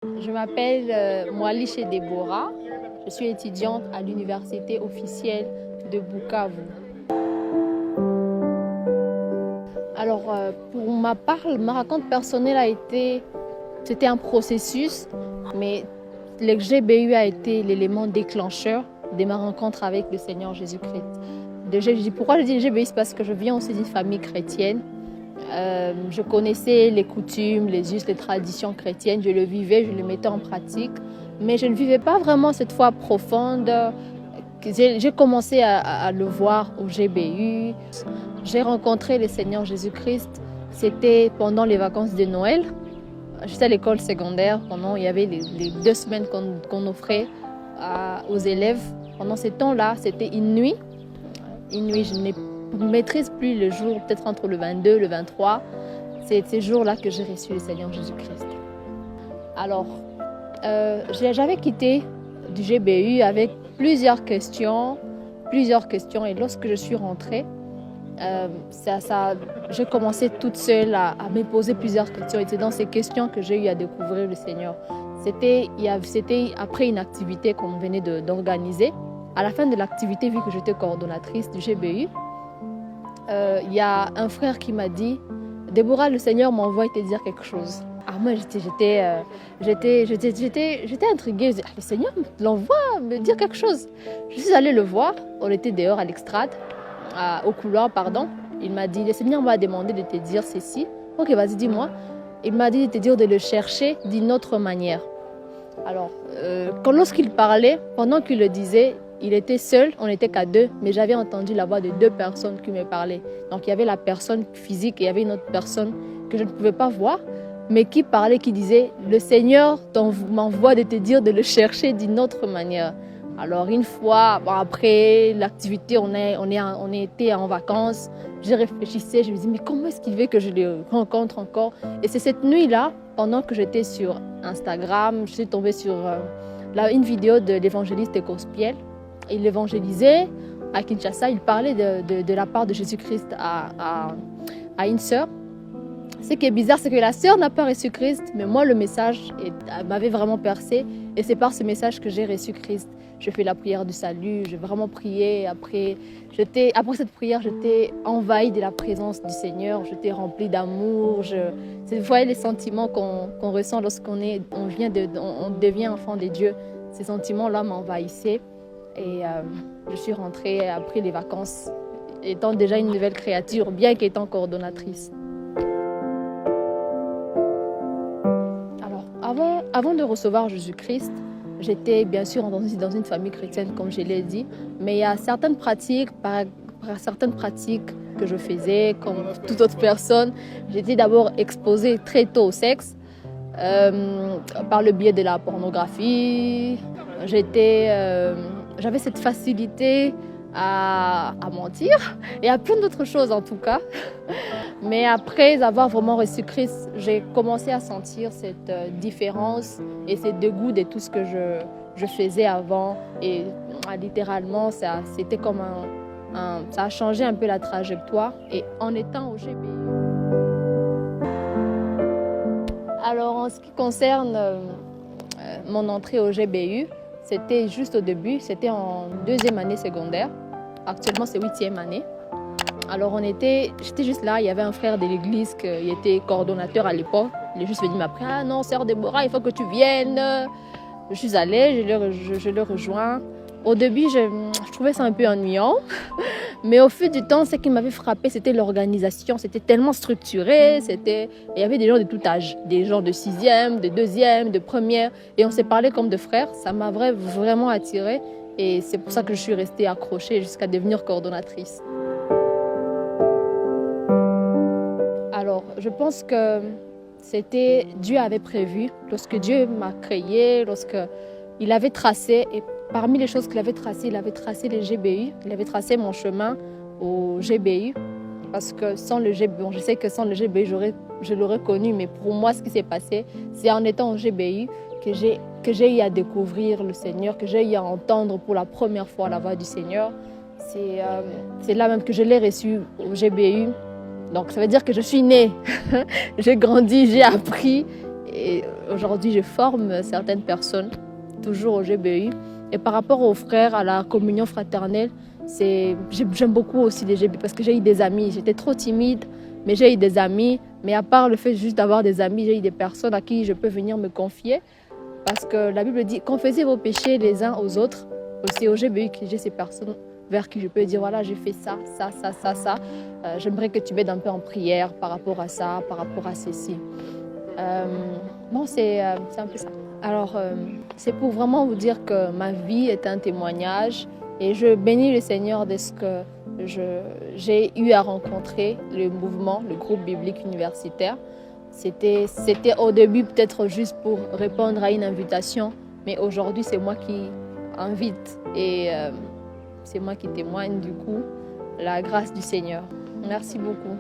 Je m'appelle Mwalishe Deborah. Je suis étudiante à l'université officielle de Bukavu. Alors, pour ma part, ma rencontre personnelle c'était un processus, mais le GBU a été l'élément déclencheur de ma rencontre avec le Seigneur Jésus-Christ. Pourquoi je dis GBU? C'est parce que je viens aussi d'une famille chrétienne. Je connaissais les coutumes, les us, les traditions chrétiennes, je le vivais, je le mettais en pratique, mais je ne vivais pas vraiment cette foi profonde. J'ai commencé à le voir au GBU. J'ai rencontré le Seigneur Jésus-Christ, c'était pendant les vacances de Noël. J'étais à l'école secondaire, il y avait les 2 semaines qu'on offrait aux élèves. Pendant ces temps-là, c'était une nuit. Je ne maîtrise plus le jour, peut-être entre le 22 et le 23. C'est ces jours-là que j'ai reçu le Seigneur Jésus-Christ. Alors, j'avais quitté du GBU avec plusieurs questions. Et lorsque je suis rentrée, j'ai commencé toute seule à me poser plusieurs questions. Et c'est dans ces questions que j'ai eu à découvrir le Seigneur. C'était après une activité qu'on venait d'organiser. À la fin de l'activité, vu que j'étais coordonnatrice du GBU, il y a un frère qui m'a dit « Déborah, le Seigneur m'envoie te dire quelque chose ». Moi, j'étais intriguée. Je dis, le Seigneur l'envoie me dire quelque chose. Je suis allée le voir. On était dehors à l'extrade, au couloir, pardon. Il m'a dit, le Seigneur m'a demandé de te dire ceci. Ok, vas-y, dis-moi. Il m'a dit de te dire de le chercher d'une autre manière. Alors, lorsqu'il parlait, pendant qu'il le disait, il était seul, on n'était qu'à 2, mais j'avais entendu la voix de 2 personnes qui me parlaient. Donc, il y avait la personne physique et il y avait une autre personne que je ne pouvais pas voir, mais qui parlait, qui disait « Le Seigneur m'envoie de te dire de le chercher d'une autre manière ». Alors, une fois, après l'activité, on était en vacances, je réfléchissais, je me disais « Mais comment est-ce qu'il veut que je le rencontre encore ?» Et c'est cette nuit-là, pendant que j'étais sur Instagram, je suis tombée sur une vidéo de l'évangéliste Gospiel. Il évangélisait à Kinshasa, il parlait de la part de Jésus-Christ à une sœur. Ce qui est bizarre, c'est que la sœur n'a pas reçu Christ, mais moi, le message m'avait vraiment percé. Et c'est par ce message que j'ai reçu Christ. Je fais la prière du salut, j'ai vraiment prié. Après cette prière, j'étais envahie de la présence du Seigneur. J'étais remplie d'amour. Vous voyez les sentiments qu'on ressent lorsqu'on devient enfant de Dieu. Ces sentiments-là m'envahissaient. Et je suis rentrée après les vacances, étant déjà une nouvelle créature, bien qu'étant coordonnatrice. Alors, avant de recevoir Jésus-Christ, j'étais bien sûr dans une famille chrétienne, comme je l'ai dit, mais il y a certaines pratiques, certaines pratiques que je faisais, comme toute autre personne. J'étais d'abord exposée très tôt au sexe, par le biais de la pornographie. J'avais cette facilité à mentir et à plein d'autres choses en tout cas. Mais après avoir vraiment reçu Christ, j'ai commencé à sentir cette différence et ce dégoût de tout ce que je faisais avant. Et littéralement, c'était comme ça a changé un peu la trajectoire. Et en étant au GBU. Alors en ce qui concerne mon entrée au GBU, c'était juste au début, c'était en 2e année secondaire. Actuellement, c'est 8e année. Alors, j'étais juste là, il y avait un frère de l'église qui était coordonnateur à l'époque. Il est juste venu m'appeler, ah non, sœur Déborah, il faut que tu viennes. Je suis allée, je le rejoins. Au début, je trouvais ça un peu ennuyant. Mais au fil du temps, ce qui m'avait frappé, c'était l'organisation. C'était tellement structuré. Il y avait des gens de tout âge, des gens de 6e, de 2e, de 1er. Et on s'est parlé comme de frères. Ça m'a vraiment attirée. Et c'est pour ça que je suis restée accrochée jusqu'à devenir coordonnatrice. Alors, je pense que Dieu avait prévu, lorsque Dieu m'a créée, lorsqu'il avait tracé, et parmi les choses qu'il avait tracées, il avait tracé les GBU, il avait tracé mon chemin au GBU, parce que sans le GBU, je sais que sans le GBU, je l'aurais connu, mais pour moi, ce qui s'est passé, c'est en étant au GBU que j'ai eu à découvrir le Seigneur, que j'ai eu à entendre pour la première fois la voix du Seigneur. C'est là même que je l'ai reçu au GBU. Donc ça veut dire que je suis née, j'ai grandi, j'ai appris Et aujourd'hui, je forme certaines personnes, toujours au GBU. Et par rapport aux frères, à la communion fraternelle, j'aime beaucoup aussi les GBU parce que j'ai eu des amis. J'étais trop timide, mais j'ai eu des amis. Mais à part le fait juste d'avoir des amis, j'ai eu des personnes à qui je peux venir me confier. Parce que la Bible dit, confessez vos péchés les uns aux autres. Aussi au GBU, j'ai ces personnes vers qui je peux dire, voilà, j'ai fait ça. J'aimerais que tu m'aides un peu en prière par rapport à ça, par rapport à ceci. Bon, c'est un peu ça. Alors, c'est pour vraiment vous dire que ma vie est un témoignage et je bénis le Seigneur de ce que j'ai eu à rencontrer le mouvement, le groupe biblique universitaire. C'était au début peut-être juste pour répondre à une invitation, mais aujourd'hui c'est moi qui invite et c'est moi qui témoigne du coup la grâce du Seigneur. Merci beaucoup.